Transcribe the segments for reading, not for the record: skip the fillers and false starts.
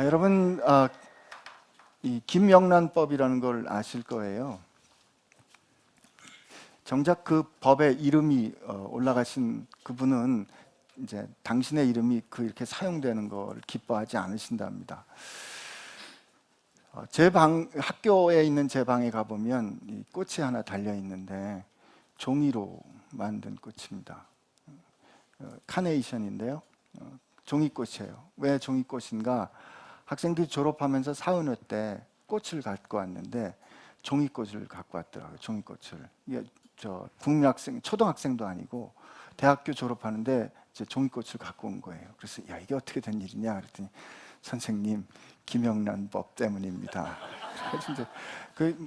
여러분, 이 김영란법이라는 걸 아실 거예요. 정작 그 법에 이름이 올라가신 그분은 이제 당신의 이름이 이렇게 사용되는 걸 기뻐하지 않으신답니다. 학교에 있는 제 방에 가보면 이 꽃이 하나 달려 있는데 종이로 만든 꽃입니다. 카네이션인데요. 종이꽃이에요. 왜 종이꽃인가? 학생들이 졸업하면서 사은회 때 꽃을 갖고 왔는데 종이꽃을 갖고 왔더라고요. 종이꽃을. 이게 국민학생, 초등학생도 아니고 대학교 졸업하는데 이제 종이꽃을 갖고 온 거예요. 그래서 야, 이게 어떻게 된 일이냐 그랬더니 선생님, 김영란법 때문입니다. 그래서 이제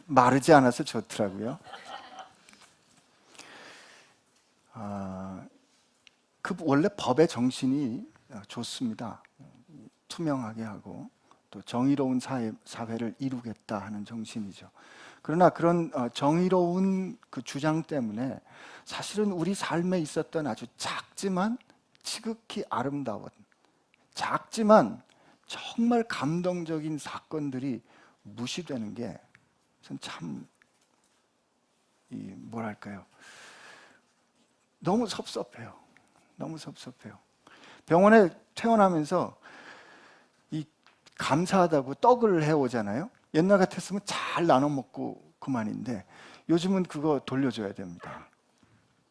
마르지 않아서 좋더라고요. 원래 법의 정신이 좋습니다. 투명하게 하고 또 정의로운 사회를 이루겠다 하는 정신이죠. 그러나 그런 정의로운 그 주장 때문에 사실은 우리 삶에 있었던 아주 작지만 지극히 아름다운, 작지만 정말 감동적인 사건들이 무시되는 게 참 뭐랄까요? 너무 섭섭해요. 너무 섭섭해요. 병원에 퇴원하면서 감사하다고 떡을 해오잖아요. 옛날 같았으면 잘 나눠 먹고 그만인데 요즘은 그거 돌려줘야 됩니다.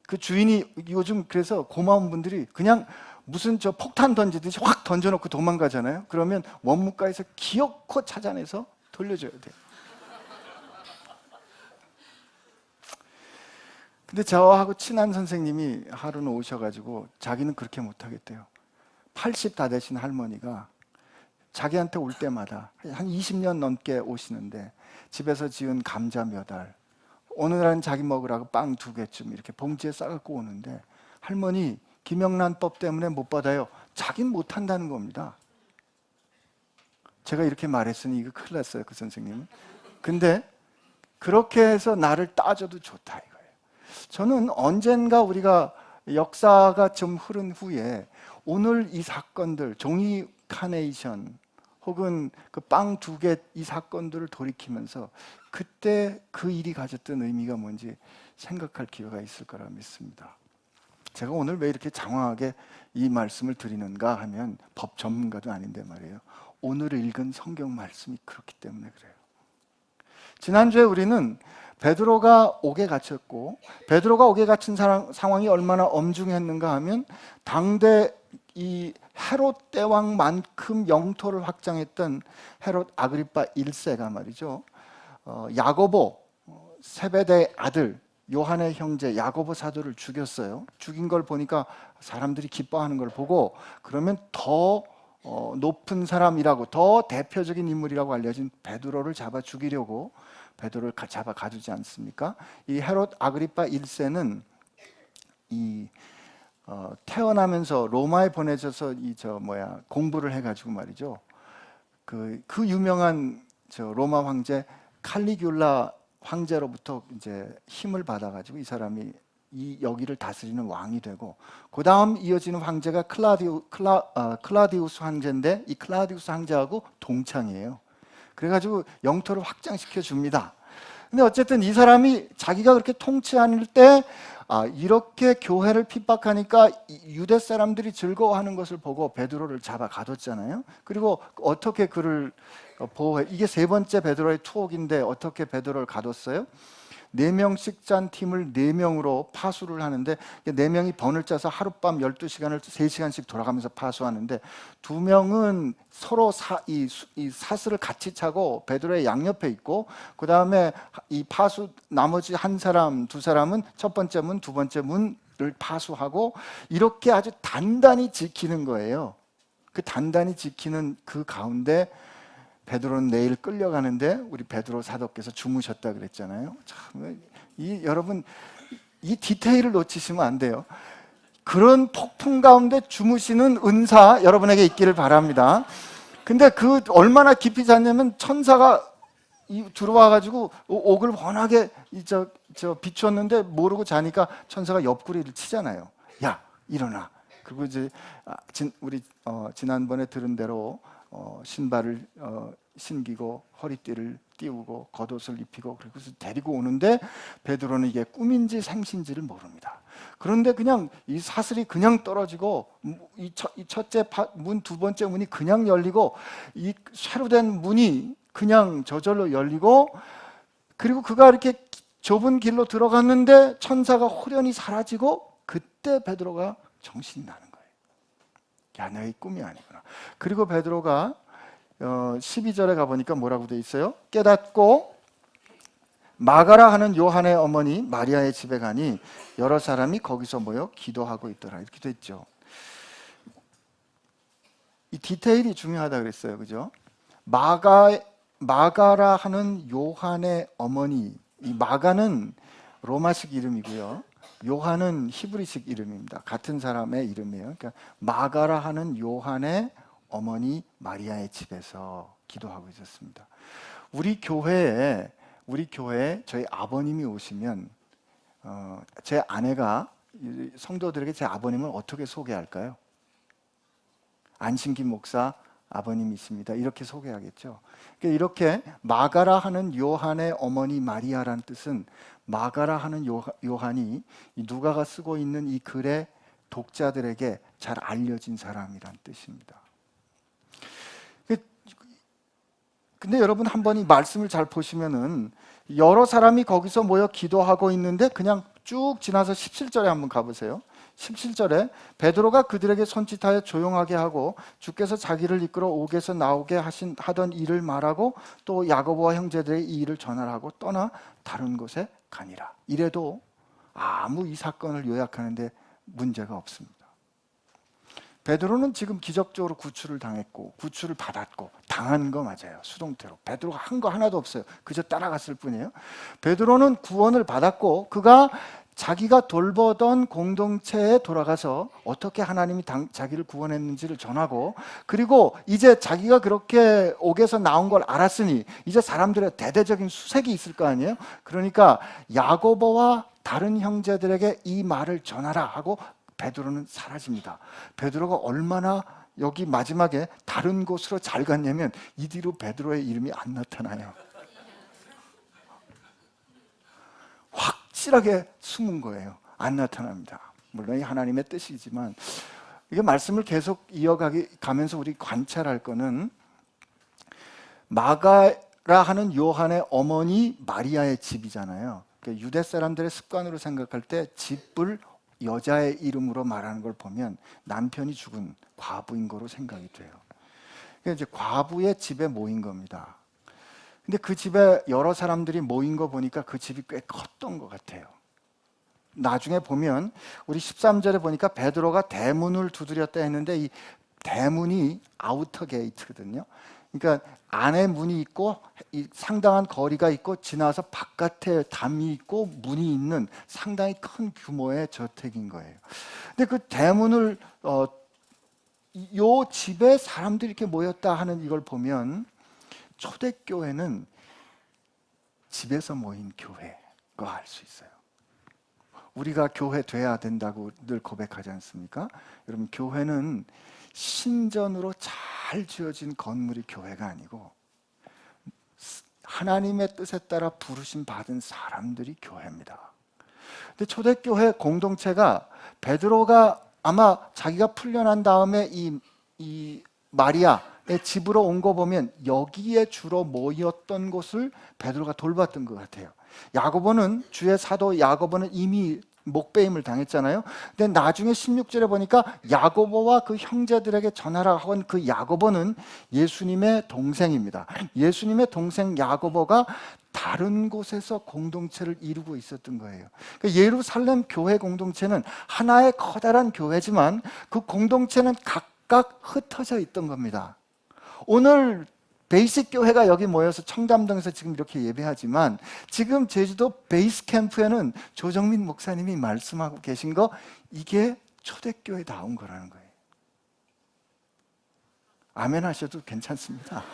그 주인이 요즘 그래서 고마운 분들이 그냥 무슨 폭탄 던지듯이 확 던져놓고 도망가잖아요. 그러면 원무과에서 기어코 찾아내서 돌려줘야 돼요. 근데 저하고 친한 선생님이 하루는 오셔가지고 자기는 그렇게 못하겠대요. 80 다 되신 할머니가 자기한테 올 때마다 한 20년 넘게 오시는데 집에서 지은 감자 몇 알, 오늘은 자기 먹으라고 빵 2개쯤 이렇게 봉지에 싸갖고 오는데 할머니 김영란법 때문에 못 받아요. 자긴 못한다는 겁니다. 제가 이렇게 말했으니 이거 큰일 났어요, 그 선생님은. 근데 그렇게 해서 나를 따져도 좋다 이거예요. 저는 언젠가 우리가 역사가 좀 흐른 후에 오늘 이 사건들, 종이 카네이션 혹은 그 빵 2개 이 사건들을 돌이키면서 그때 그 일이 가졌던 의미가 뭔지 생각할 기회가 있을 거라 믿습니다. 제가 오늘 왜 이렇게 장황하게 이 말씀을 드리는가 하면 법 전문가도 아닌데 말이에요. 오늘 읽은 성경 말씀이 그렇기 때문에 그래요. 지난주에 우리는 베드로가 옥에 갇혔고 베드로가 옥에 갇힌 상황이 얼마나 엄중했는가 하면 당대 이 헤롯 대왕만큼 영토를 확장했던 헤롯 아그리파 1세가 말이죠. 야고보 세베대의 아들 요한의 형제 야고보 사도를 죽였어요. 죽인 걸 보니까 사람들이 기뻐하는 걸 보고 그러면 더 높은 사람이라고 더 대표적인 인물이라고 알려진 베드로를 잡아 죽이려고 베드로를 잡아 가두지 않습니까? 이 헤롯 아그리파 1세는 태어나면서 로마에 보내져서 공부를 해가지고 말이죠. 그 유명한 로마 황제 칼리귤라 황제로부터 이제 힘을 받아가지고 이 사람이 여기를 다스리는 왕이 되고 그 다음 이어지는 황제가 클라디우스 황제인데 이 클라디우스 황제하고 동창이에요. 그래가지고 영토를 확장시켜 줍니다. 근데 어쨌든 이 사람이 자기가 그렇게 통치할 때 이렇게 교회를 핍박하니까 유대 사람들이 즐거워하는 것을 보고 베드로를 잡아 가뒀잖아요. 그리고 어떻게 그를 보호해? 이게 3번째 베드로의 투옥인데 어떻게 베드로를 가뒀어요? 4명씩 짠 팀을 4명으로 파수를 하는데 4명이 번을 짜서 하룻밤 12시간을 3시간씩 돌아가면서 파수하는데 2명은 서로 이 사슬을 같이 차고 베드로의 양옆에 있고 그 다음에 이 파수 나머지 한 사람, 2사람은 첫 번째 문, 2번째 문을 파수하고 이렇게 아주 단단히 지키는 거예요. 그 단단히 지키는 그 가운데 베드로는 내일 끌려가는데 우리 베드로 사도께서 주무셨다 그랬잖아요. 참, 여러분 이 디테일을 놓치시면 안 돼요. 그런 폭풍 가운데 주무시는 은사 여러분에게 있기를 바랍니다. 근데 얼마나 깊이 잤냐면 천사가 들어와가지고 옥을 워낙에 비추었는데 모르고 자니까 천사가 옆구리를 치잖아요. 야 일어나. 그리고 이제 우리 지난번에 들은 대로 신발을 신기고 허리띠를 띄우고 겉옷을 입히고 그래서 데리고 오는데 베드로는 이게 꿈인지 생신지를 모릅니다. 그런데 그냥 이 사슬이 그냥 떨어지고 이 첫째 문, 두 번째 문이 그냥 열리고 이 쇠로 된 문이 그냥 저절로 열리고 그리고 그가 이렇게 좁은 길로 들어갔는데 천사가 호련히 사라지고 그때 베드로가 정신이 나는 거예요. 야, 너의 꿈이 아니구나. 그리고 베드로가 12절에 가보니까 뭐라고 돼 있어요? 깨닫고 마가라 하는 요한의 어머니 마리아의 집에 가니 여러 사람이 거기서 모여 기도하고 있더라. 이렇게 됐죠. 이 디테일이 중요하다 그랬어요. 그죠? 마가라 하는 요한의 어머니, 이 마가는 로마식 이름이고요. 요한은 히브리식 이름입니다. 같은 사람의 이름이에요. 그러니까 마가라 하는 요한의 어머니 마리아의 집에서 기도하고 있었습니다. 우리 교회에 저희 아버님이 오시면 제 아내가 성도들에게 제 아버님을 어떻게 소개할까요? 안신기 목사 아버님이십니다. 이렇게 소개하겠죠. 그러니까 이렇게 마가라 하는 요한의 어머니 마리아란 뜻은 마가라 하는 요한이 누가가 쓰고 있는 이 글의 독자들에게 잘 알려진 사람이란 뜻입니다. 근데 여러분 한번 이 말씀을 잘 보시면은 여러 사람이 거기서 모여 기도하고 있는데 그냥 쭉 지나서 17절에 한번 가보세요. 17절에 베드로가 그들에게 손짓하여 조용하게 하고 주께서 자기를 이끌어 옥에서 나오게 하던 일을 말하고 또 야고보와 형제들의 이 일을 전하라고 떠나 다른 곳에 가니라. 이래도 아무 이 사건을 요약하는데 문제가 없습니다. 베드로는 지금 기적적으로 구출을 당했고 구출을 받았고 당한 거 맞아요. 수동태로. 베드로가 한 거 하나도 없어요. 그저 따라갔을 뿐이에요. 베드로는 구원을 받았고 그가 자기가 돌보던 공동체에 돌아가서 어떻게 하나님이 자기를 구원했는지를 전하고 그리고 이제 자기가 그렇게 옥에서 나온 걸 알았으니 이제 사람들의 대대적인 수색이 있을 거 아니에요. 그러니까 야고보와 다른 형제들에게 이 말을 전하라 하고 베드로는 사라집니다. 베드로가 얼마나 여기 마지막에 다른 곳으로 잘 갔냐면 이 뒤로 베드로의 이름이 안 나타나요. 확실하게 숨은 거예요. 안 나타납니다. 물론 이 하나님의 뜻이지만 이게 말씀을 계속 이어가면서 우리 관찰할 거는 마가라 하는 요한의 어머니 마리아의 집이잖아요. 그러니까 유대 사람들의 습관으로 생각할 때 집을 여자의 이름으로 말하는 걸 보면 남편이 죽은 과부인 거로 생각이 돼요. 그러니까 이제 과부의 집에 모인 겁니다. 근데 그 집에 여러 사람들이 모인 거 보니까 그 집이 꽤 컸던 것 같아요. 나중에 보면 우리 13절에 보니까 베드로가 대문을 두드렸다 했는데 이 대문이 아우터 게이트거든요. 그러니까 안에 문이 있고 상당한 거리가 있고 지나서 바깥에 담이 있고 문이 있는 상당히 큰 규모의 저택인 거예요. 근데 그 대문을 요 집에 사람들이 이렇게 모였다 하는 이걸 보면 초대교회는 집에서 모인 교회가 알 수 있어요. 우리가 교회 돼야 된다고 늘 고백하지 않습니까? 여러분 교회는 신전으로 잘 지어진 건물이 교회가 아니고 하나님의 뜻에 따라 부르심 받은 사람들이 교회입니다. 근데 초대교회 공동체가 베드로가 아마 자기가 풀려난 다음에 이 마리아의 집으로 온 거 보면 여기에 주로 모였던 곳을 베드로가 돌봤던 것 같아요. 야고보는 주의 사도 야고보는 이미 목배임을 당했잖아요. 근데 나중에 16절에 보니까 야고보와 그 형제들에게 전하라 한 그 야고보는 예수님의 동생입니다. 예수님의 동생 야고보가 다른 곳에서 공동체를 이루고 있었던 거예요. 그러니까 예루살렘 교회 공동체는 하나의 커다란 교회지만 그 공동체는 각각 흩어져 있던 겁니다. 오늘 베이식 교회가 여기 모여서 청담동에서 지금 이렇게 예배하지만 지금 제주도 베이스 캠프에는 조정민 목사님이 말씀하고 계신 거 이게 초대교회 나온 거라는 거예요. 아멘 하셔도 괜찮습니다.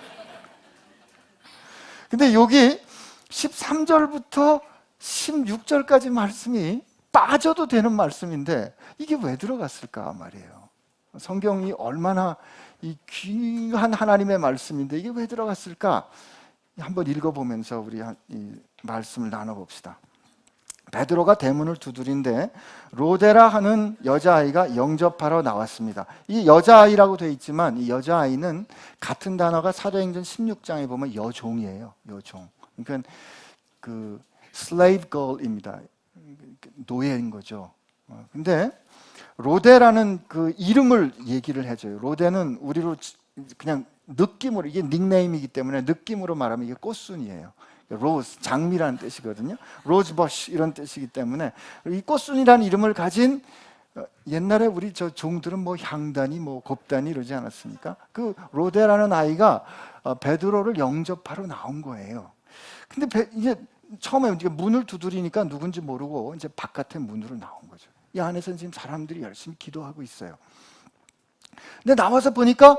근데 여기 13절부터 16절까지 말씀이 빠져도 되는 말씀인데 이게 왜 들어갔을까 말이에요. 성경이 얼마나 이 귀한 하나님의 말씀인데 이게 왜 들어갔을까? 한번 읽어보면서 우리 이 말씀을 나눠봅시다. 베드로가 대문을 두드린데 로데라 하는 여자아이가 영접하러 나왔습니다. 이 여자아이라고 되어 있지만 이 여자아이는 같은 단어가 사도행전 16장에 보면 여종이에요. 여종. 그러니까 그 slave girl입니다. 노예인 거죠. 근데 로데라는 그 이름을 얘기를 해줘요. 로데는 우리로 그냥 느낌으로, 이게 닉네임이기 때문에 느낌으로 말하면 이게 꽃순이에요. 로즈, 장미라는 뜻이거든요. 로즈버시 이런 뜻이기 때문에 이 꽃순이라는 이름을 가진, 옛날에 우리 저 종들은 뭐 향단이 뭐 곱단이 이러지 않았습니까? 그 로데라는 아이가 베드로를 영접하러 나온 거예요. 근데 이제 처음에 이제 문을 두드리니까 누군지 모르고 이제 바깥에 문으로 나온 거죠. 이 안에서는 지금 사람들이 열심히 기도하고 있어요. 근데 나와서 보니까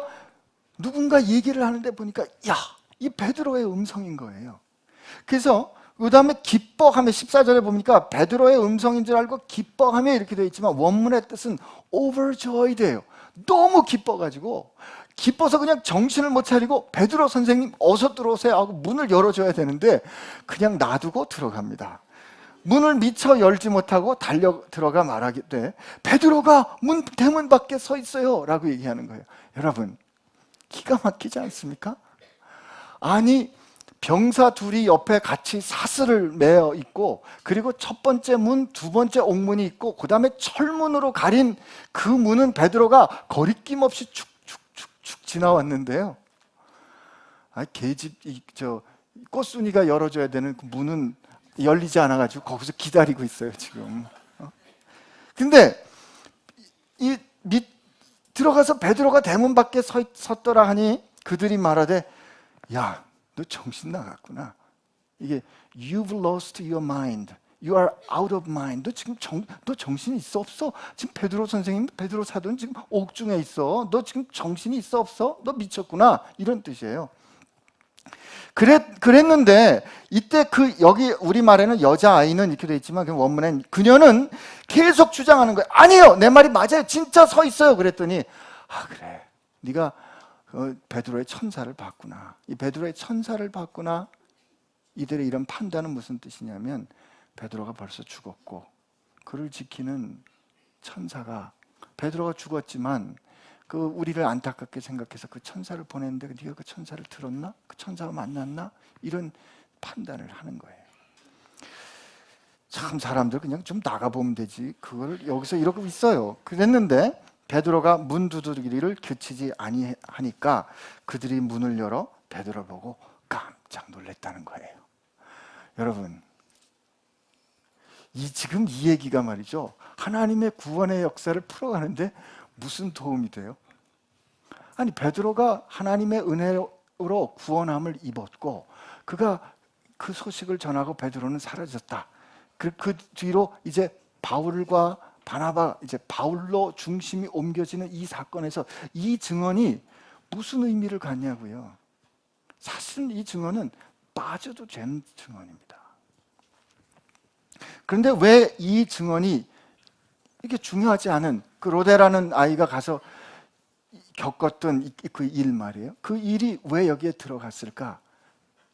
누군가 얘기를 하는데 보니까 야, 이 베드로의 음성인 거예요. 그래서 그 다음에 기뻐하며, 14절에 보니까 베드로의 음성인 줄 알고 기뻐하며 이렇게 되어 있지만 원문의 뜻은 overjoyed예요. 너무 기뻐가지고, 기뻐서 그냥 정신을 못 차리고 베드로 선생님 어서 들어오세요 하고 문을 열어줘야 되는데 그냥 놔두고 들어갑니다. 문을 미처 열지 못하고 달려 들어가 말하기때 베드로가 대문 밖에 서 있어요 라고 얘기하는 거예요. 여러분, 기가 막히지 않습니까? 아니, 병사 둘이 옆에 같이 사슬을 매어 있고, 그리고 첫 번째 문, 두 번째 옥문이 있고, 그 다음에 철문으로 가린 그 문은 베드로가 거리낌 없이 축축축축 지나왔는데요. 계집, 꽃순이가 열어줘야 되는 그 문은 열리지 않아가지고 거기서 기다리고 있어요, 지금. 근데 들어가서 베드로가 대문 밖에 섰더라 하니 그들이 말하되, 야, 너 정신 나갔구나. 이게 You've lost your mind. You are out of mind. 너 지금 너 정신이 있어 없어? 지금 베드로 선생님, 베드로 사도는 지금 옥중에 있어. 너 지금 정신이 있어 없어? 너 미쳤구나. 이런 뜻이에요. 그랬는데 이때 여기 우리말에는 여자아이는 이렇게 돼 있지만 그 원문엔 그녀는 계속 주장하는 거예요. 아니에요, 내 말이 맞아요, 진짜 서 있어요. 그랬더니 그래, 네가 베드로의 천사를 봤구나. 이 베드로의 천사를 봤구나. 이들의 이런 판단은 무슨 뜻이냐면 베드로가 벌써 죽었고 그를 지키는 천사가, 베드로가 죽었지만 우리를 안타깝게 생각해서 그 천사를 보냈는데 네가 그 천사를 들었나? 그 천사와 만났나? 이런 판단을 하는 거예요. 참, 사람들 그냥 좀 나가보면 되지, 그걸 여기서 이러고 있어요. 그랬는데 베드로가 문 두드리기를 그치지 아니하니까 그들이 문을 열어 베드로 보고 깜짝 놀랐다는 거예요. 여러분, 지금 이 얘기가 말이죠, 하나님의 구원의 역사를 풀어가는데 무슨 도움이 돼요? 아니, 베드로가 하나님의 은혜로 구원함을 입었고 그가 그 소식을 전하고 베드로는 사라졌다. 그 뒤로 이제 바울과 바나바, 이제 바울로 중심이 옮겨지는 이 사건에서 이 증언이 무슨 의미를 갖냐고요. 사실 이 증언은 빠져도 되는 증언입니다. 그런데 왜 이 증언이 이게 중요하지 않은 그 로데라는 아이가 가서 겪었던 그 일 말이에요. 그 일이 왜 여기에 들어갔을까?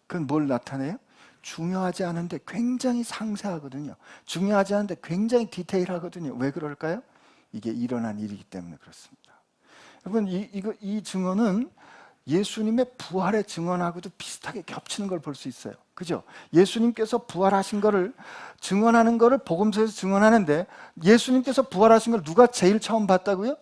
그건 뭘 나타내요? 중요하지 않은데 굉장히 상세하거든요. 중요하지 않은데 굉장히 디테일하거든요. 왜 그럴까요? 이게 일어난 일이기 때문에 그렇습니다. 여러분, 이 증언은 예수님의 부활의 증언하고도 비슷하게 겹치는 걸 볼 수 있어요. 그죠? 예수님께서 부활하신 거를 증언하는 거를 복음서에서 증언하는데, 예수님께서 부활하신 걸 누가 제일 처음 봤다고요?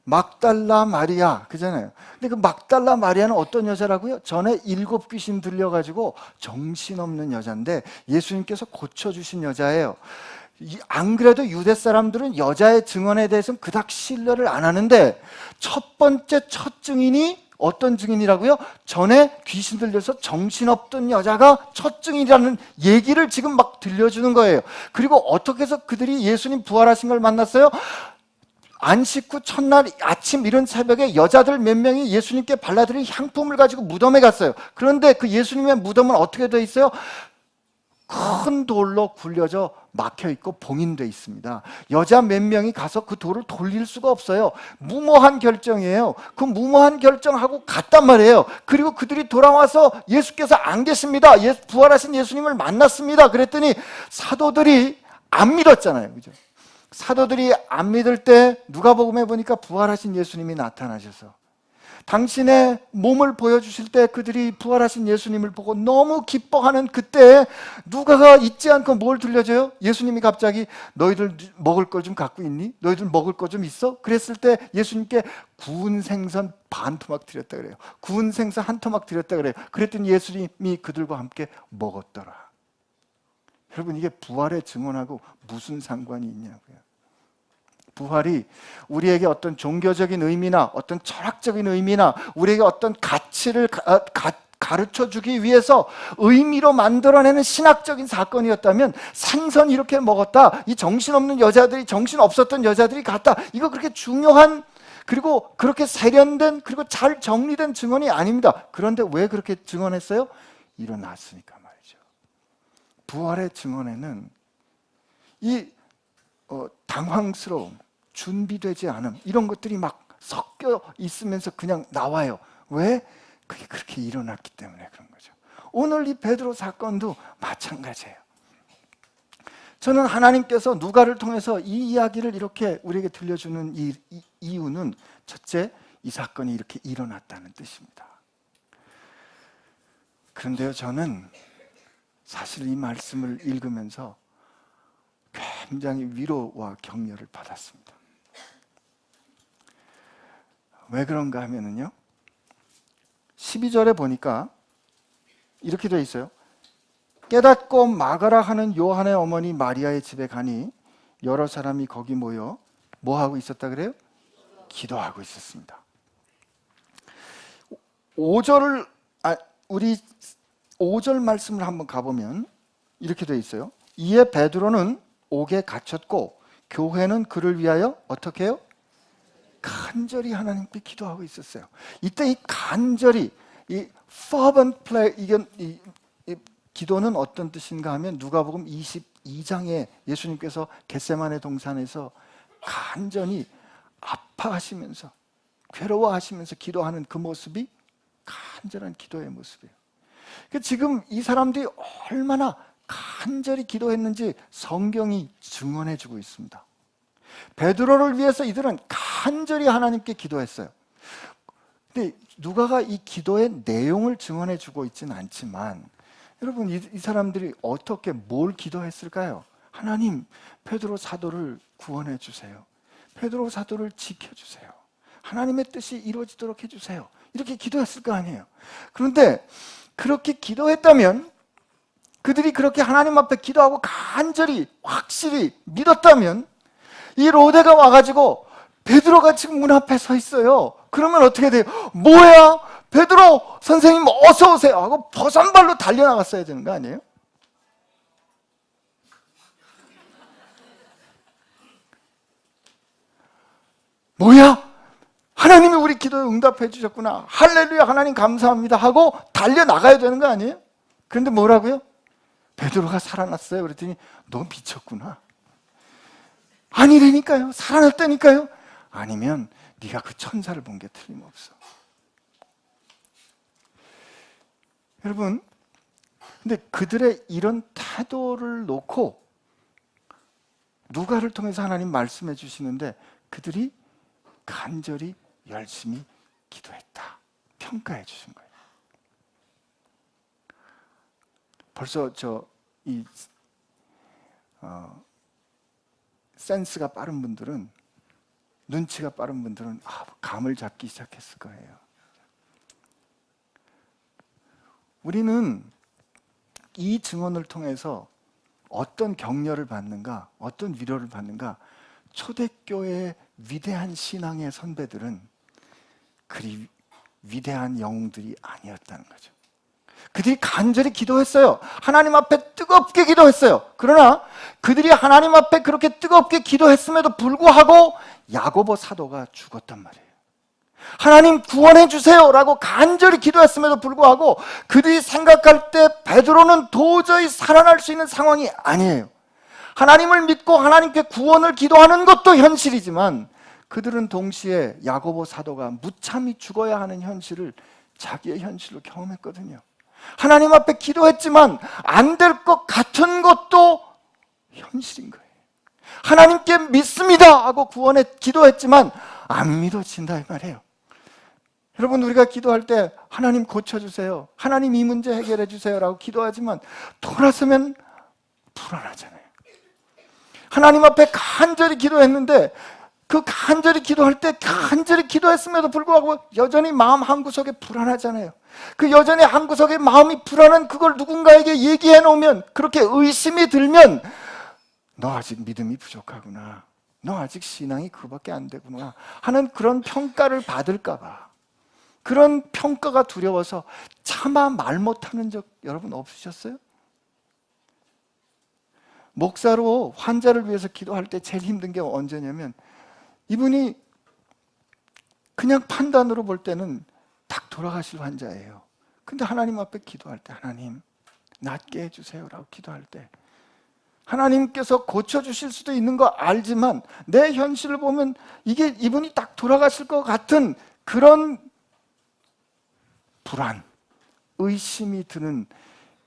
막달라 마리아, 그잖아요. 근데 그 막달라 마리아는 어떤 여자라고요? 전에 7 귀신 들려가지고 정신없는 여자인데 예수님께서 고쳐주신 여자예요. 안 그래도 유대 사람들은 여자의 증언에 대해서는 그닥 신뢰를 안 하는데 첫 번째 첫 증인이 어떤 증인이라고요? 전에 귀신 들려서 정신없던 여자가 첫 증인이라는 얘기를 지금 막 들려주는 거예요. 그리고 어떻게 해서 그들이 예수님 부활하신 걸 만났어요? 안식 후 첫날 아침 이른 새벽에 여자들 몇 명이 예수님께 발라드린 향품을 가지고 무덤에 갔어요. 그런데 그 예수님의 무덤은 어떻게 되어 있어요? 큰 돌로 굴려져 막혀 있고 봉인돼 있습니다. 여자 몇 명이 가서 그 돌을 돌릴 수가 없어요. 무모한 결정이에요. 그 무모한 결정하고 갔단 말이에요. 그리고 그들이 돌아와서 예수께서 안 계십니다. 부활하신 예수님을 만났습니다. 그랬더니 사도들이 안 믿었잖아요. 그죠? 사도들이 안 믿을 때 누가복음에 보니까 부활하신 예수님이 나타나셔서 당신의 몸을 보여주실 때 그들이 부활하신 예수님을 보고 너무 기뻐하는 그때 누가가 잊지 않고 뭘 들려줘요? 예수님이 갑자기 너희들 먹을 걸 좀 갖고 있니? 너희들 먹을 거 좀 있어? 그랬을 때 예수님께 구운 생선 반 토막 드렸다 그래요. 구운 생선 한 토막 드렸다 그래요. 그랬더니 예수님이 그들과 함께 먹었더라. 여러분, 이게 부활의 증언하고 무슨 상관이 있냐고요. 부활이 우리에게 어떤 종교적인 의미나 어떤 철학적인 의미나 우리에게 어떤 가치를 가르쳐 주기 위해서 의미로 만들어내는 신학적인 사건이었다면 생선 이렇게 먹었다, 이 정신없는 여자들이 정신없었던 여자들이 갔다, 이거 그렇게 중요한 그리고 그렇게 세련된 그리고 잘 정리된 증언이 아닙니다. 그런데 왜 그렇게 증언했어요? 일어났으니까 말이죠. 부활의 증언에는 이 당황스러움, 준비되지 않음, 이런 것들이 막 섞여 있으면서 그냥 나와요. 왜? 그게 그렇게 일어났기 때문에 그런 거죠. 오늘 이 베드로 사건도 마찬가지예요. 저는 하나님께서 누가를 통해서 이 이야기를 이렇게 우리에게 들려주는 이유는 첫째, 이 사건이 이렇게 일어났다는 뜻입니다. 그런데요, 저는 사실 이 말씀을 읽으면서 굉장히 위로와 격려를 받았습니다. 왜 그런가 하면은요, 12절에 보니까 이렇게 되어 있어요. 깨닫고 막으라 하는 요한의 어머니 마리아의 집에 가니 여러 사람이 거기 모여 뭐 하고 있었다 그래요? 기도하고 있었습니다. 우리 5절 말씀을 한번 가보면 이렇게 되어 있어요. 이에 베드로는 옥에 갇혔고 교회는 그를 위하여 어떻게 해요? 간절히 하나님께 기도하고 있었어요. 이때 이 간절히, 이 fervent prayer, 이 기도는 어떤 뜻인가 하면 누가복음 22장에 예수님께서 겟세마네 동산에서 간절히 아파하시면서 괴로워하시면서 기도하는 그 모습이 간절한 기도의 모습이에요. 지금 이 사람들이 얼마나 간절히 기도했는지 성경이 증언해주고 있습니다. 베드로를 위해서 이들은 간절히 하나님께 기도했어요. 근데 누가가 이 기도의 내용을 증언해주고 있지는 않지만 여러분, 이 사람들이 어떻게 뭘 기도했을까요? 하나님, 베드로 사도를 구원해 주세요. 베드로 사도를 지켜주세요. 하나님의 뜻이 이루어지도록 해주세요. 이렇게 기도했을 거 아니에요. 그런데 그렇게 기도했다면, 그들이 그렇게 하나님 앞에 기도하고 간절히 확실히 믿었다면 이 로데가 와가지고 베드로가 지금 문 앞에 서 있어요. 그러면 어떻게 돼요? 뭐야? 베드로 선생님 어서 오세요 하고 버선발로 달려나갔어야 되는 거 아니에요? 뭐야? 하나님이 우리 기도에 응답해 주셨구나. 할렐루야, 하나님 감사합니다 하고 달려나가야 되는 거 아니에요? 그런데 뭐라고요? 베드로가 살아났어요. 그랬더니 너 미쳤구나. 아니라니까요. 살아났다니까요. 아니면 네가 그 천사를 본 게 틀림없어. 여러분, 근데 그들의 이런 태도를 놓고 누가를 통해서 하나님 말씀해 주시는데 그들이 간절히 열심히 기도했다, 평가해 주신 거예요. 벌써 센스가 빠른 분들은, 눈치가 빠른 분들은 감을 잡기 시작했을 거예요. 우리는 이 증언을 통해서 어떤 격려를 받는가, 어떤 위로를 받는가? 초대교회의 위대한 신앙의 선배들은 그리 위대한 영웅들이 아니었다는 거죠. 그들이 간절히 기도했어요. 하나님 앞에 뜨겁게 기도했어요. 그러나 그들이 하나님 앞에 그렇게 뜨겁게 기도했음에도 불구하고 야고보 사도가 죽었단 말이에요. 하나님 구원해 주세요라고 간절히 기도했음에도 불구하고 그들이 생각할 때 베드로는 도저히 살아날 수 있는 상황이 아니에요. 하나님을 믿고 하나님께 구원을 기도하는 것도 현실이지만 그들은 동시에 야고보 사도가 무참히 죽어야 하는 현실을 자기의 현실로 경험했거든요. 하나님 앞에 기도했지만 안 될 것 같은 것도 현실인 거예요. 하나님께 믿습니다 하고 구원에 기도했지만 안 믿어진다 이 말이에요. 여러분, 우리가 기도할 때 하나님 고쳐주세요, 하나님 이 문제 해결해 주세요 라고 기도하지만 돌아서면 불안하잖아요. 하나님 앞에 간절히 기도했는데 그 간절히 기도할 때 간절히 기도했음에도 불구하고 여전히 마음 한구석에 불안하잖아요. 그 여전히 한구석에 마음이 불안한 그걸 누군가에게 얘기해 놓으면, 그렇게 의심이 들면 너 아직 믿음이 부족하구나, 너 아직 신앙이 그거밖에 안 되구나 하는 그런 평가를 받을까 봐, 그런 평가가 두려워서 차마 말 못하는 적 여러분 없으셨어요? 목사로 환자를 위해서 기도할 때 제일 힘든 게 언제냐면, 이분이 그냥 판단으로 볼 때는 딱 돌아가실 환자예요. 근데 하나님 앞에 기도할 때 하나님 낫게 해주세요 라고 기도할 때 하나님께서 고쳐주실 수도 있는 거 알지만 내 현실을 보면 이게 이분이 딱 돌아가실 것 같은 그런 불안, 의심이 드는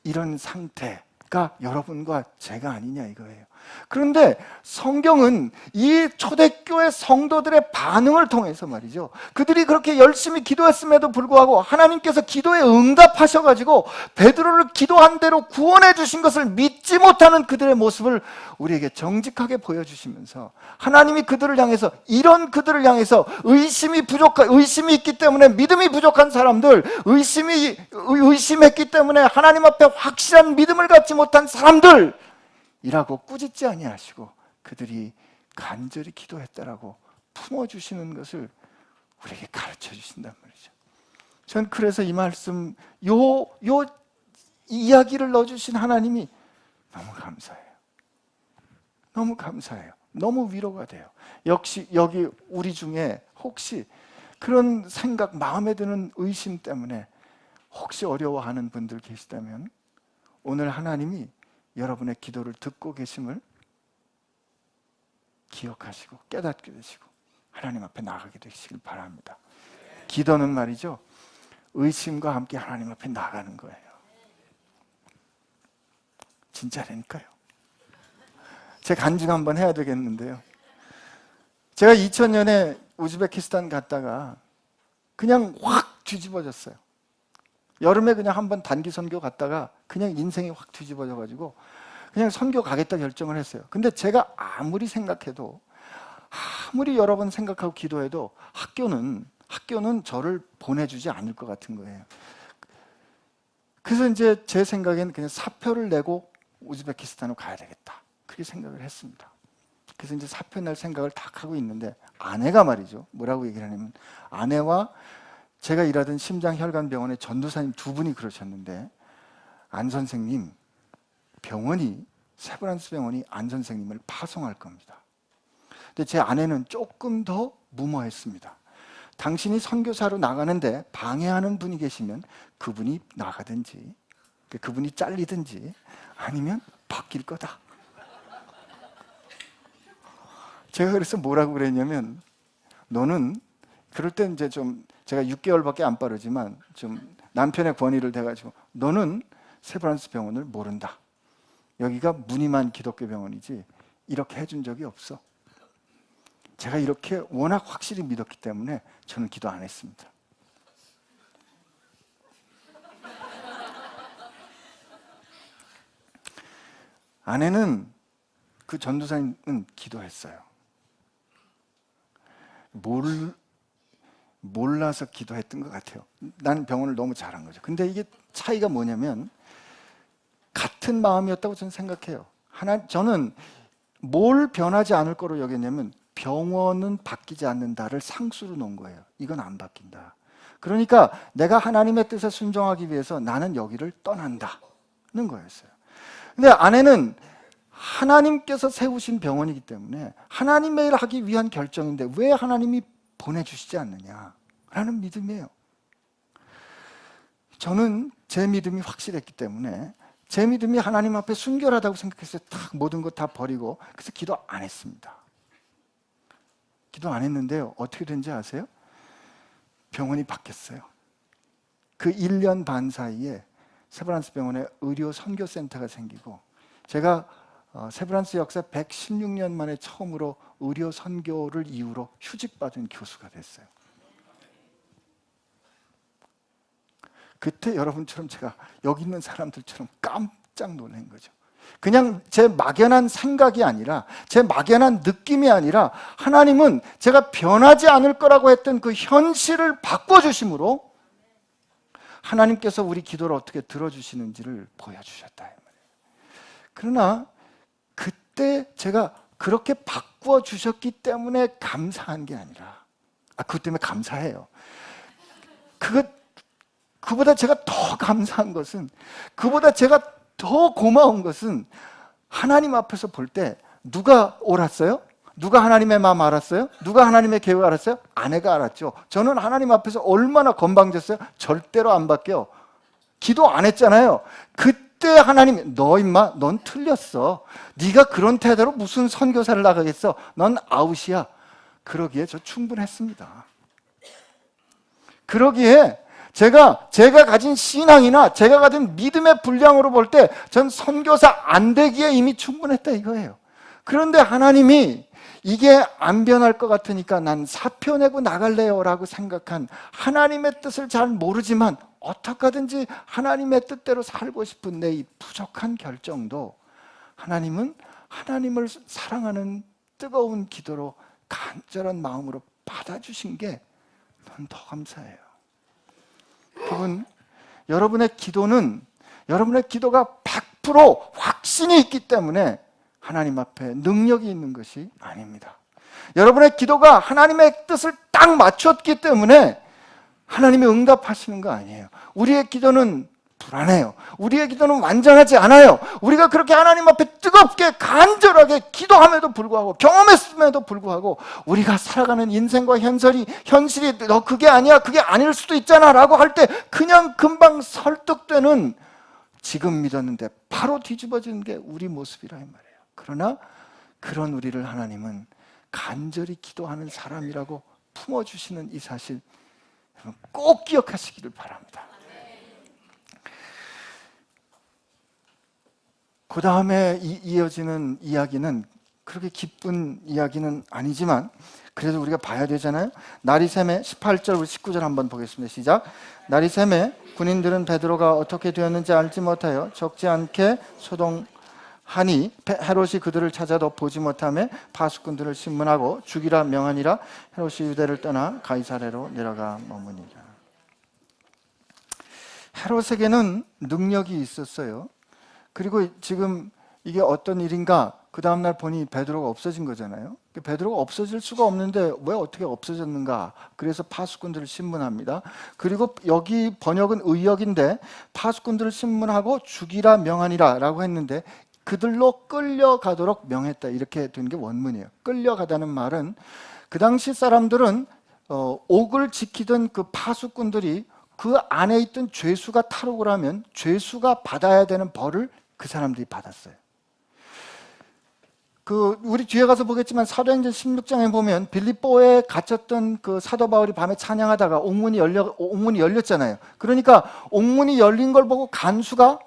이런 상태가 여러분과 제가 아니냐 이거예요. 그런데 성경은 이 초대교회 성도들의 반응을 통해서 말이죠, 그들이 그렇게 열심히 기도했음에도 불구하고 하나님께서 기도에 응답하셔가지고 베드로를 기도한 대로 구원해 주신 것을 믿지 못하는 그들의 모습을 우리에게 정직하게 보여주시면서, 하나님이 그들을 향해서, 이런 그들을 향해서 의심이 있기 때문에 믿음이 부족한 사람들, 의심했기 때문에 하나님 앞에 확실한 믿음을 갖지 못한 사람들 이라고 꾸짖지 아니하시고 그들이 간절히 기도했다라고 품어주시는 것을 우리에게 가르쳐 주신단 말이죠. 전 그래서 이 말씀, 요 이야기를 넣어주신 하나님이 너무 감사해요. 너무 감사해요. 너무 위로가 돼요. 역시 여기 우리 중에 혹시 그런 생각, 마음에 드는 의심 때문에 혹시 어려워하는 분들 계시다면 오늘 하나님이 여러분의 기도를 듣고 계심을 기억하시고 깨닫게 되시고 하나님 앞에 나가게 되시길 바랍니다. 기도는 말이죠, 의심과 함께 하나님 앞에 나가는 거예요. 진짜라니까요. 제 간증 한번 해야 되겠는데요. 제가 2000년에 우즈베키스탄 갔다가 그냥 확 뒤집어졌어요. 여름에 그냥 한번 단기 선교 갔다가 그냥 인생이 확 뒤집어져가지고 그냥 선교 가겠다 결정을 했어요. 근데 제가 아무리 생각해도, 아무리 여러 번 생각하고 기도해도 학교는 저를 보내주지 않을 것 같은 거예요. 그래서 이제 제 생각에는 그냥 사표를 내고 우즈베키스탄으로 가야 되겠다, 그렇게 생각을 했습니다. 그래서 이제 사표 낼 생각을 딱 하고 있는데 아내가 말이죠, 뭐라고 얘기를 하냐면, 아내와 제가 일하던 심장혈관병원의 전도사님 두 분이 그러셨는데, 안 선생님, 병원이, 세브란스 병원이 안 선생님을 파송할 겁니다. 근데 제 아내는 조금 더 무모했습니다. 당신이 선교사로 나가는데 방해하는 분이 계시면 그분이 나가든지 그분이 잘리든지 아니면 바뀔 거다. 제가 그래서 뭐라고 그랬냐면, 너는, 그럴 때 이제 좀 제가 6개월밖에 안 빠르지만 좀 남편의 권위를 대가지고, 너는 세브란스 병원을 모른다, 여기가 무늬만 기독교 병원이지 이렇게 해준 적이 없어. 제가 이렇게 워낙 확실히 믿었기 때문에 저는 기도 안 했습니다. 아내는, 그 전도사님은 기도했어요. 몰라서 기도했던 것 같아요. 난 병원을 너무 잘한 거죠. 근데 이게 차이가 뭐냐면, 같은 마음이었다고 저는 생각해요. 저는 뭘 변하지 않을 거로 여겼냐면, 병원은 바뀌지 않는다를 상수로 놓은 거예요. 이건 안 바뀐다. 그러니까 내가 하나님의 뜻에 순종하기 위해서 나는 여기를 떠난다는 거였어요. 근데 아내는 하나님께서 세우신 병원이기 때문에 하나님의 일을 하기 위한 결정인데 왜 하나님이 보내주시지 않느냐, 라는 믿음이에요. 저는 제 믿음이 확실했기 때문에 제 믿음이 하나님 앞에 순결하다고 생각했어요. 딱 모든 것 다 버리고. 그래서 기도 안 했습니다. 기도 안 했는데요, 어떻게 된지 아세요? 병원이 바뀌었어요. 그 1년 반 사이에 세브란스 병원에 의료 선교센터가 생기고, 제가 세브란스 역사 116년 만에 처음으로 의료 선교를 이유로 휴직받은 교수가 됐어요. 그때 여러분처럼 제가 여기 있는 사람들처럼 깜짝 놀란 거죠. 그냥 제 막연한 생각이 아니라, 제 막연한 느낌이 아니라, 하나님은 제가 변하지 않을 거라고 했던 그 현실을 바꿔주심으로 하나님께서 우리 기도를 어떻게 들어주시는지를 보여주셨다 이 말이에요. 그러나 그때 제가 그렇게 바꿔주셨기 때문에 감사한 게 아니라, 그것 때문에 감사해요. 그보다 제가 더 감사한 것은, 그보다 제가 더 고마운 것은, 하나님 앞에서 볼 때 누가 옳았어요? 누가 하나님의 마음 알았어요? 누가 하나님의 계획 알았어요? 아내가 알았죠. 저는 하나님 앞에서 얼마나 건방졌어요? 절대로 안 바뀌어. 기도 안 했잖아요. 그때 하나님이, 너 임마, 넌 틀렸어. 네가 그런 태도로 무슨 선교사를 나가겠어? 넌 아웃이야. 그러기에 저 충분했습니다. 그러기에 제가 가진 신앙이나 제가 가진 믿음의 분량으로 볼 때 전 선교사 안 되기에 이미 충분했다 이거예요. 그런데 하나님이 이게 안 변할 것 같으니까 난 사표 내고 나갈래요 라고 생각한, 하나님의 뜻을 잘 모르지만 어떻게 하든지 하나님의 뜻대로 살고 싶은 내 이 부족한 결정도 하나님은 하나님을 사랑하는 뜨거운 기도로 간절한 마음으로 받아주신 게 난 더 감사해요. 여러분, 여러분의 기도가 100% 확신이 있기 때문에 하나님 앞에 능력이 있는 것이 아닙니다. 여러분의 기도가 하나님의 뜻을 딱 맞췄기 때문에 하나님이 응답하시는 거 아니에요. 우리의 기도는 불안해요. 우리의 기도는 완전하지 않아요. 우리가 그렇게 하나님 앞에 뜨겁게 간절하게 기도함에도 불구하고, 경험했음에도 불구하고, 우리가 살아가는 인생과 현실이 너 그게 아니야, 그게 아닐 수도 있잖아 라고 할 때 그냥 금방 설득되는, 지금 믿었는데 바로 뒤집어지는 게 우리 모습이라 이 말이에요. 그러나 그런 우리를 하나님은 간절히 기도하는 사람이라고 품어주시는 이 사실, 여러분 꼭 기억하시기를 바랍니다. 그 다음에 이어지는 이야기는 그렇게 기쁜 이야기는 아니지만 그래도 우리가 봐야 되잖아요. 날이 새매 18절, 우리 19절 한번 보겠습니다. 시작. 날이 새매 군인들은 베드로가 어떻게 되었는지 알지 못하여 적지 않게 소동하니 헤롯이 그들을 찾아도 보지 못하며 파수꾼들을 신문하고 죽이라 명하니라. 헤롯이 유대를 떠나 가이사랴로 내려가 머무니라. 헤롯에게는 능력이 있었어요. 그리고 지금 이게 어떤 일인가, 그 다음날 보니 베드로가 없어진 거잖아요. 베드로가 없어질 수가 없는데 왜 어떻게 없어졌는가. 그래서 파수꾼들을 신문합니다. 그리고 여기 번역은 의역인데 파수꾼들을 신문하고 죽이라 명하니라 라고 했는데 그들로 끌려가도록 명했다, 이렇게 된 게 원문이에요. 끌려가다는 말은 그 당시 사람들은 옥을 지키던 그 파수꾼들이 그 안에 있던 죄수가 탈옥을 하면 죄수가 받아야 되는 벌을 그 사람들이 받았어요. 우리 뒤에 가서 보겠지만 사도행전 16장에 보면 빌립보에 gat혔던 그 사도 바울이 밤에 찬양하다가 옥문이 열렸잖아요. 그러니까 옥문이 열린 걸 보고 간수가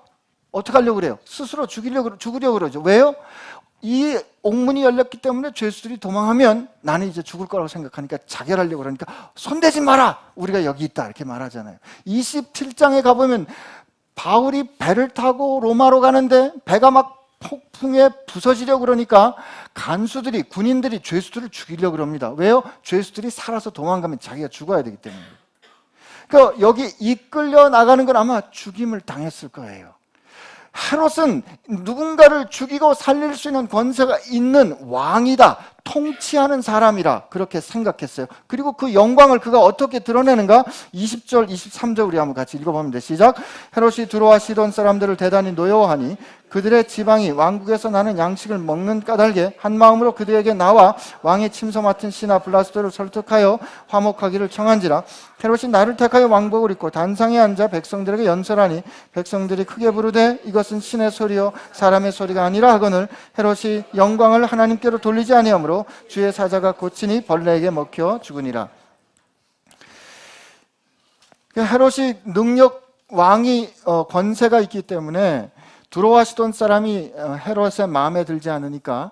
어떻게 하려고 그래요? 스스로 죽으려고 그러죠. 왜요? 이 옥문이 열렸기 때문에 죄수들이 도망하면 나는 이제 죽을 거라고 생각하니까 자결하려고 그러니까 손대지 마라, 우리가 여기 있다, 이렇게 말하잖아요. 27장에 가보면 바울이 배를 타고 로마로 가는데 배가 막 폭풍에 부서지려고 그러니까 간수들이, 군인들이 죄수들을 죽이려고 그럽니다. 왜요? 죄수들이 살아서 도망가면 자기가 죽어야 되기 때문에. 그러니까 여기 이끌려 나가는 건 아마 죽임을 당했을 거예요. 헤롯은 누군가를 죽이고 살릴 수 있는 권세가 있는 왕이다, 통치하는 사람이라 그렇게 생각했어요. 그리고 그 영광을 그가 어떻게 드러내는가? 20절, 23절 우리 한번 같이 읽어보면 돼. 시작. 헤롯이 두로와 시돈 사람들을 대단히 노여워하니 그들의 지방이 왕국에서 나는 양식을 먹는 까닭에 한 마음으로 그들에게 나와 왕의 침소 맡은 시나 블라스도를 설득하여 화목하기를 청한지라. 헤롯이 나를 택하여 왕복을 입고 단상에 앉아 백성들에게 연설하니 백성들이 크게 부르되 이것은 신의 소리요 사람의 소리가 아니라 하거늘 헤롯이 영광을 하나님께로 돌리지 아니하므로 주의 사자가 고치니 벌레에게 먹혀 죽으니라. 헤롯이 능력 왕이 권세가 있기 때문에 두로와 시돈 사람이 헤롯의 마음에 들지 않으니까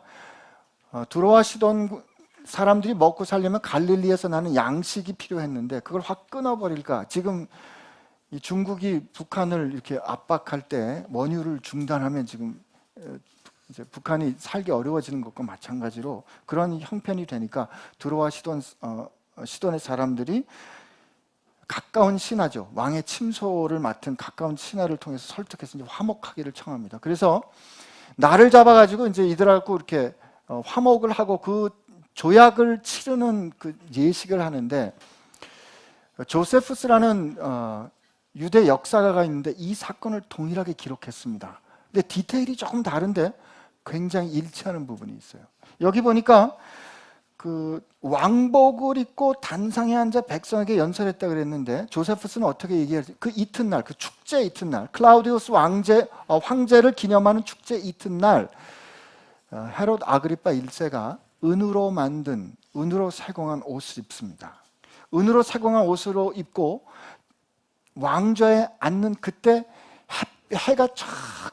두로와 시돈 사람들이 먹고 살려면 갈릴리에서 나는 양식이 필요했는데 그걸 확 끊어버릴까? 지금 이 중국이 북한을 이렇게 압박할 때 원유를 중단하면 지금 이제 북한이 살기 어려워지는 것과 마찬가지로 그런 형편이 되니까 두로와 시돈의 사람들이 가까운 신하죠. 왕의 침소를 맡은 가까운 신하를 통해서 설득해서 이제 화목하기를 청합니다. 그래서 나를 잡아가지고 이제 이들하고 이렇게 화목을 하고 그 조약을 치르는 그 예식을 하는데 조세푸스라는 유대 역사가가 있는데 이 사건을 동일하게 기록했습니다. 근데 디테일이 조금 다른데 굉장히 일치하는 부분이 있어요. 여기 보니까 그 왕복을 입고 단상에 앉아 백성에게 연설했다 그랬는데 조세푸스는 어떻게 얘기했지? 그 이튿날, 그 축제 이튿날, 클라우디우스 황제를 기념하는 축제 이튿날 헤롯 아그리파 1세가 은으로 세공한 옷을 입습니다. 은으로 세공한 옷으로 입고 왕좌에 앉는 그때 해가 쫙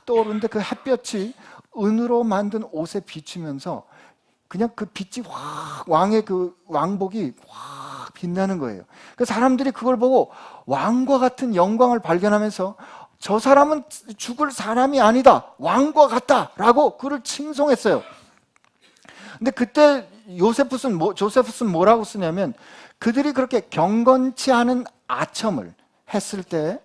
떠오르는데 그 햇볕이 은으로 만든 옷에 비추면서 그냥 그 빛이 확 왕의 그 왕복이 확 빛나는 거예요. 그 사람들이 그걸 보고 왕과 같은 영광을 발견하면서 저 사람은 죽을 사람이 아니다, 왕과 같다라고 그를 칭송했어요. 근데 그때 조세푸스는 뭐라고 쓰냐면 그들이 그렇게 경건치 않은 아첨을 했을 때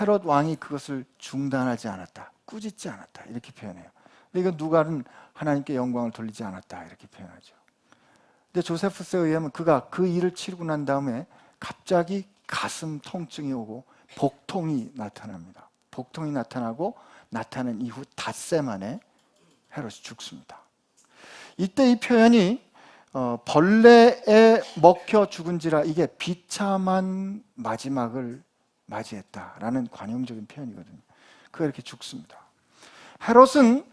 헤롯 왕이 그것을 중단하지 않았다, 꾸짖지 않았다 이렇게 표현해요. 근데 이거 누가는 하나님께 영광을 돌리지 않았다 이렇게 표현하죠. 근데 조세푸스에 의하면 그가 그 일을 치르고 난 다음에 갑자기 가슴 통증이 오고 복통이 나타납니다. 복통이 나타나고 나타난 이후 닷새 만에 헤롯이 죽습니다. 이때 이 표현이 벌레에 먹혀 죽은지라 이게 비참한 마지막을 맞이했다라는 관용적인 표현이거든요. 그가 이렇게 죽습니다. 헤롯은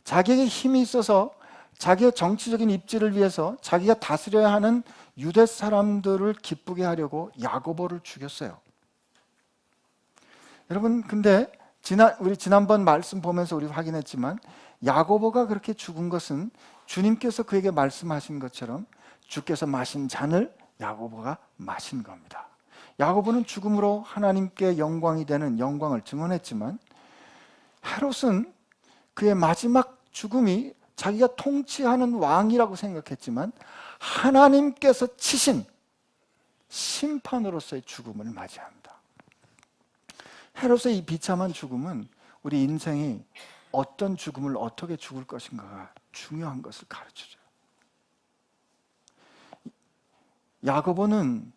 자기에게 힘이 있어서 자기의 정치적인 입지를 위해서 자기가 다스려야 하는 유대 사람들을 기쁘게 하려고 야고보를 죽였어요. 여러분, 근데 우리 지난번 말씀 보면서 우리 확인했지만 야고보가 그렇게 죽은 것은 주님께서 그에게 말씀하신 것처럼 주께서 마신 잔을 야고보가 마신 겁니다. 야고보는 죽음으로 하나님께 영광이 되는 영광을 증언했지만 헤롯은 그의 마지막 죽음이 자기가 통치하는 왕이라고 생각했지만 하나님께서 치신 심판으로서의 죽음을 맞이합니다. 헤롯의 이 비참한 죽음은 우리 인생이 어떤 죽음을 어떻게 죽을 것인가가 중요한 것을 가르쳐줘요. 야고보는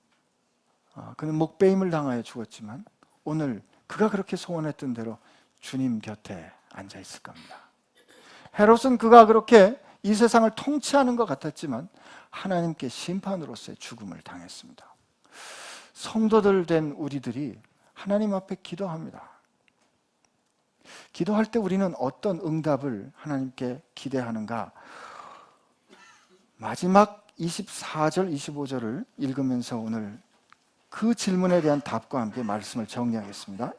그는 목베임을 당하여 죽었지만 오늘 그가 그렇게 소원했던 대로 주님 곁에 앉아 있을 겁니다. 헤롯은 그가 그렇게 이 세상을 통치하는 것 같았지만 하나님께 심판으로서의 죽음을 당했습니다. 성도들 된 우리들이 하나님 앞에 기도합니다. 기도할 때 우리는 어떤 응답을 하나님께 기대하는가? 마지막 24절, 25절을 읽으면서 오늘 그 질문에 대한 답과 함께 말씀을 정리하겠습니다.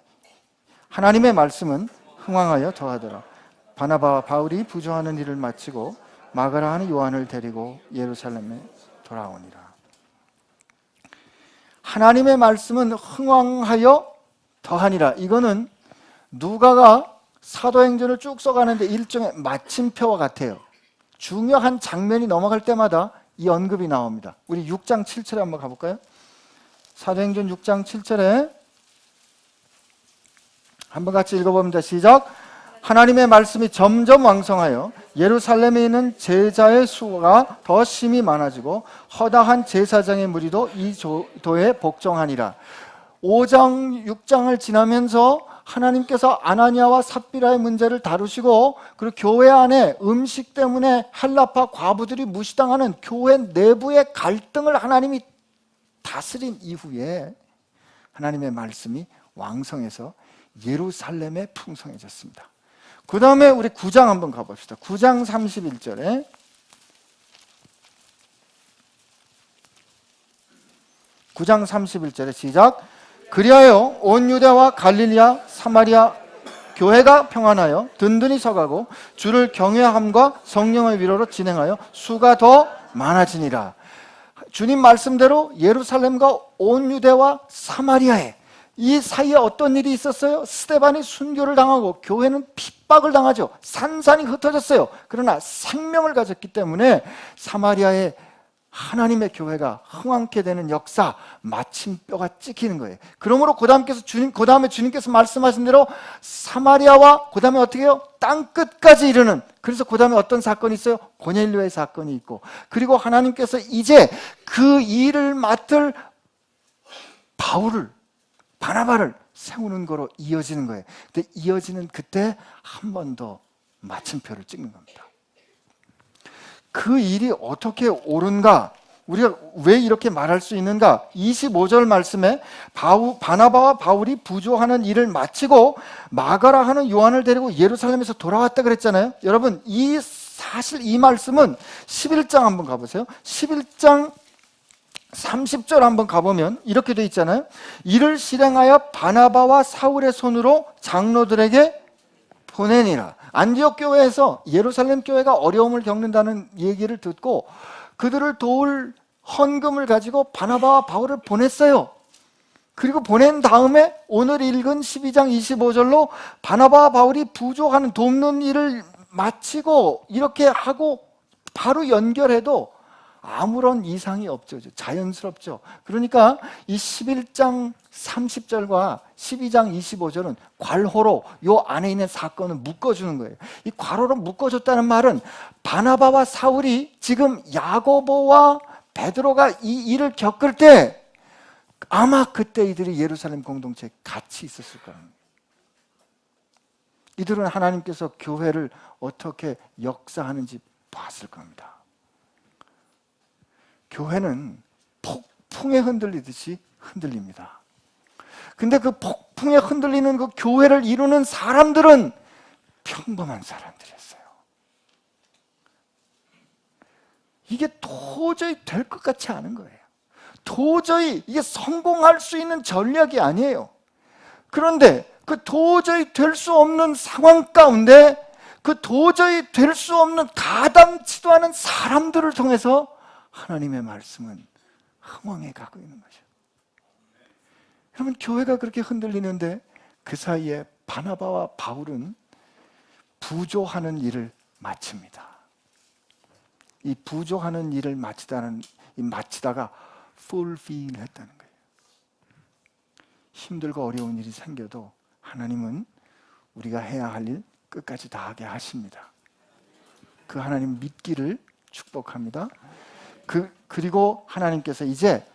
하나님의 말씀은 흥왕하여 더하더라. 바나바와 바울이 부조하는 일을 마치고 마가라 하는 요한을 데리고 예루살렘에 돌아오니라. 하나님의 말씀은 흥왕하여 더하니라. 이거는 누가가 사도행전을 쭉 써가는데 일종의 마침표와 같아요. 중요한 장면이 넘어갈 때마다 이 언급이 나옵니다. 우리 6장 7절에 한번 가볼까요? 사도행전 6장 7절에 한번 같이 읽어봅니다. 시작. 하나님의 말씀이 점점 왕성하여 예루살렘에 있는 제자의 수가 더 심히 많아지고 허다한 제사장의 무리도 이 도에 복종하니라. 5장, 6장을 지나면서 하나님께서 아나니아와 삽비라의 문제를 다루시고, 그리고 교회 안에 음식 때문에 헬라파 과부들이 무시당하는 교회 내부의 갈등을 하나님이 다스린 이후에 하나님의 말씀이 왕성해서 예루살렘에 풍성해졌습니다. 그 다음에 우리 9장 한번 가봅시다. 9장 31절에 9장 31절에 시작. 그리하여 온 유대와 갈릴리아 사마리아 교회가 평안하여 든든히 서가고 주를 경외함과 성령의 위로로 진행하여 수가 더 많아지니라. 주님 말씀대로 예루살렘과 온 유대와 사마리아에 이 사이에 어떤 일이 있었어요? 스데반이 순교를 당하고 교회는 핍박을 당하죠. 산산이 흩어졌어요. 그러나 생명을 가졌기 때문에 사마리아에 하나님의 교회가 흥왕케 되는 역사, 마침뼈가 찍히는 거예요. 그러므로 그 다음에 주님께서 말씀하신 대로 사마리아와 그 다음에 어떻게 해요? 땅 끝까지 이르는, 그래서 그 다음에 어떤 사건이 있어요? 고넬료의 사건이 있고, 그리고 하나님께서 이제 그 일을 맡을 바나바를 세우는 거로 이어지는 거예요. 근데 이어지는 그때 한 번 더 마침표를 찍는 겁니다. 그 일이 어떻게 옳은가? 우리가 왜 이렇게 말할 수 있는가? 25절 말씀에 바나바와 바울이 부조하는 일을 마치고 마가라 하는 요한을 데리고 예루살렘에서 돌아왔다 그랬잖아요. 여러분, 사실 이 말씀은 11장 한번 가보세요. 11장 30절 한번 가보면 이렇게 돼 있잖아요. 이를 실행하여 바나바와 사울의 손으로 장로들에게 보내니라. 안디옥 교회에서 예루살렘 교회가 어려움을 겪는다는 얘기를 듣고 그들을 도울 헌금을 가지고 바나바와 바울을 보냈어요. 그리고 보낸 다음에 오늘 읽은 12장 25절로 바나바와 바울이 부족하는 돕는 일을 마치고 이렇게 하고 바로 연결해도 아무런 이상이 없죠. 자연스럽죠. 그러니까 이 11장 30절과 12장 25절은 괄호로 요 안에 있는 사건을 묶어주는 거예요. 이 괄호로 묶어줬다는 말은 바나바와 사울이 지금 야고보와 베드로가 이 일을 겪을 때 아마 그때 이들이 예루살렘 공동체에 같이 있었을 거예요. 이들은 하나님께서 교회를 어떻게 역사하는지 봤을 겁니다. 교회는 폭풍에 흔들리듯이 흔들립니다. 근데 그 폭풍에 흔들리는 그 교회를 이루는 사람들은 평범한 사람들이었어요. 이게 도저히 될 것 같지 않은 거예요. 도저히 이게 성공할 수 있는 전략이 아니에요. 그런데 그 도저히 될 수 없는 상황 가운데 그 도저히 될 수 없는 가담치도 않은 사람들을 통해서 하나님의 말씀은 흥왕해 가고 있는 거죠. 여러분, 교회가 그렇게 흔들리는데 그 사이에 바나바와 바울은 부조하는 일을 마칩니다. 이 부조하는 일을 마치다가 fulfill 했다는 거예요. 힘들고 어려운 일이 생겨도 하나님은 우리가 해야 할 일 끝까지 다 하게 하십니다. 그 하나님 믿기를 축복합니다. 그리고 하나님께서 이제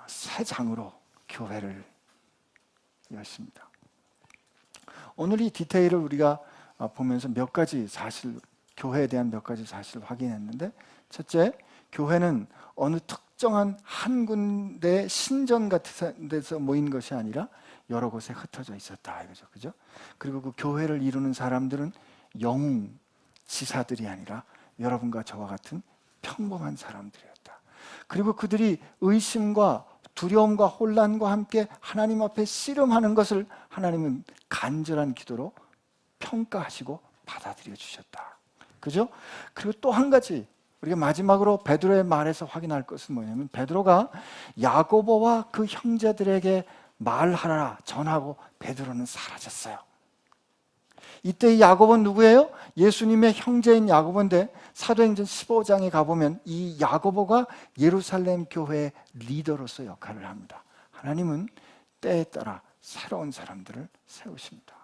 새 장으로 교회를 여십니다. 오늘 이 디테일을 우리가 보면서 몇 가지 사실, 교회에 대한 몇 가지 사실을 확인했는데, 첫째, 교회는 어느 특정한 한 군데 신전 같은 데서 모인 것이 아니라 여러 곳에 흩어져 있었다 이거죠. 그죠? 그리고 그 교회를 이루는 사람들은 영웅 지사들이 아니라 여러분과 저와 같은 평범한 사람들이었다. 그리고 그들이 의심과 두려움과 혼란과 함께 하나님 앞에 씨름하는 것을 하나님은 간절한 기도로 평가하시고 받아들여 주셨다. 그죠? 그리고 또 한 가지, 우리가 마지막으로 베드로의 말에서 확인할 것은 뭐냐면, 베드로가 야고보와 그 형제들에게 말하라 전하고 베드로는 사라졌어요. 이때 이 야고보는 누구예요? 예수님의 형제인 야고보인데, 사도행전 15장에 가보면 이 야고보가 예루살렘 교회의 리더로서 역할을 합니다. 하나님은 때에 따라 새로운 사람들을 세우십니다.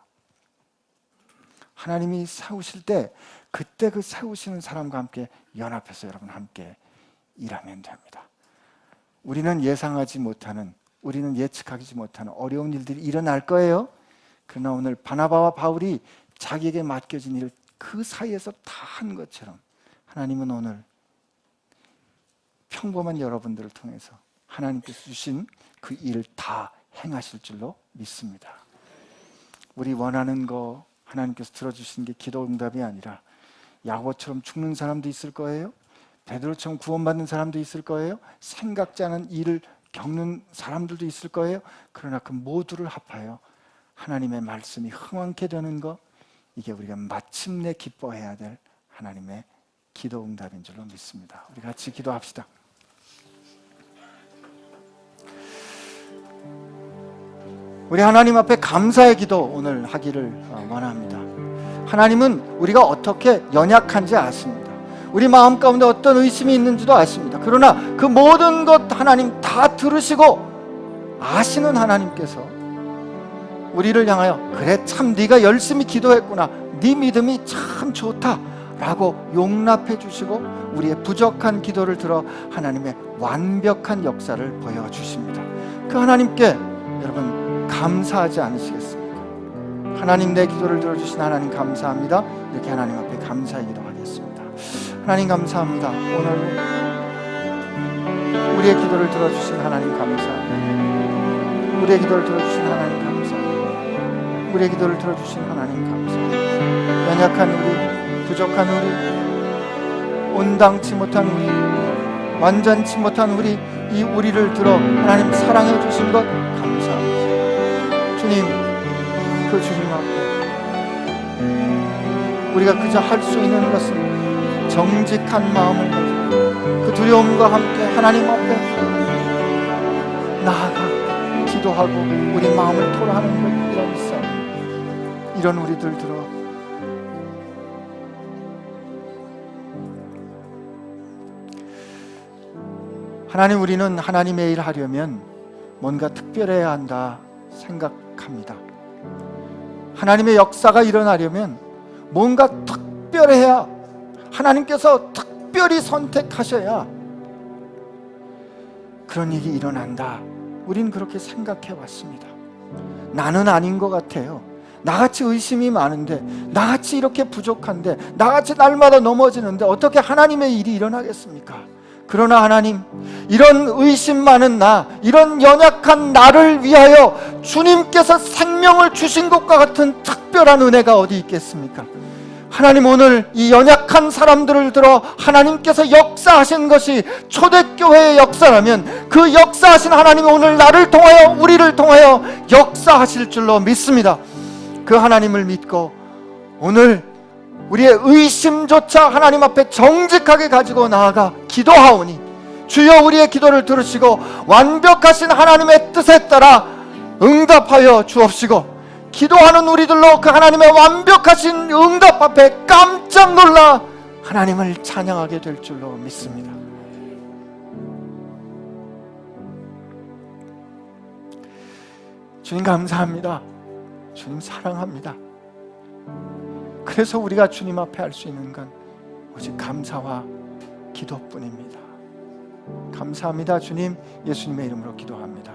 하나님이 세우실 때 그때 그 세우시는 사람과 함께 연합해서 여러분 함께 일하면 됩니다. 우리는 예상하지 못하는, 우리는 예측하지 못하는 어려운 일들이 일어날 거예요. 그러나 오늘 바나바와 바울이 자기에게 맡겨진 일을 그 사이에서 다 한 것처럼 하나님은 오늘 평범한 여러분들을 통해서 하나님께서 주신 그 일을 다 행하실 줄로 믿습니다. 우리 원하는 거 하나님께서 들어주신 게 기도 응답이 아니라 야고보처럼 죽는 사람도 있을 거예요. 베드로처럼 구원받는 사람도 있을 거예요. 생각지 않은 일을 겪는 사람들도 있을 거예요. 그러나 그 모두를 합하여 하나님의 말씀이 흥왕케 되는 것, 이게 우리가 마침내 기뻐해야 될 하나님의 기도 응답인 줄로 믿습니다. 우리 같이 기도합시다. 우리 하나님 앞에 감사의 기도 오늘 하기를 원합니다. 하나님은 우리가 어떻게 연약한지 아십니다. 우리 마음 가운데 어떤 의심이 있는지도 아십니다. 그러나 그 모든 것 하나님 다 들으시고 아시는 하나님께서 우리를 향하여 그래 참 네가 열심히 기도했구나, 네 믿음이 참 좋다 라고 용납해 주시고 우리의 부족한 기도를 들어 하나님의 완벽한 역사를 보여주십니다. 그 하나님께 여러분 감사하지 않으시겠습니까? 하나님 내 기도를 들어주신 하나님 감사합니다. 이렇게 하나님 앞에 감사의 기도하겠습니다. 하나님 감사합니다. 오늘 우리의 기도를 들어주신 하나님 감사합니다. 우리의 기도를 들어주신 하나님 감사합니다. 우리의 기도를 들어주신 하나님 감사합니다. 연약한 우리, 부족한 우리, 온당치 못한 우리, 완전치 못한 우리, 이 우리를 들어 하나님 사랑해 주신 것 감사합니다. 주님, 그 주님 앞에 우리가 그저 할 수 있는 것은 정직한 마음을 가지고 그 두려움과 함께 하나님 앞에 나아가 기도하고 우리 마음을 토로하는 것, 이런 싸움, 이런 우리들 들어 하나님, 우리는 하나님의 일 하려면 뭔가 특별해야 한다 생각합니다. 하나님의 역사가 일어나려면 뭔가 특별해야, 하나님께서 특별히 선택하셔야 그런 일이 일어난다. 우린 그렇게 생각해 왔습니다. 나는 아닌 것 같아요. 나같이 의심이 많은데, 나같이 이렇게 부족한데, 나같이 날마다 넘어지는데 어떻게 하나님의 일이 일어나겠습니까? 그러나 하나님, 이런 의심 많은 나, 이런 연약한 나를 위하여 주님께서 생명을 주신 것과 같은 특별한 은혜가 어디 있겠습니까? 하나님, 오늘 이 연약한 사람들을 들어 하나님께서 역사하신 것이 초대교회의 역사라면 그 역사하신 하나님이 오늘 나를 통하여, 우리를 통하여 역사하실 줄로 믿습니다. 그 하나님을 믿고 오늘 우리의 의심조차 하나님 앞에 정직하게 가지고 나아가 기도하오니 주여 우리의 기도를 들으시고 완벽하신 하나님의 뜻에 따라 응답하여 주옵시고, 기도하는 우리들로 그 하나님의 완벽하신 응답 앞에 깜짝 놀라 하나님을 찬양하게 될 줄로 믿습니다. 주님 감사합니다. 주님 사랑합니다. 그래서 우리가 주님 앞에 할 수 있는 건 오직 감사와 기도뿐입니다. 감사합니다. 주님, 예수님의 이름으로 기도합니다.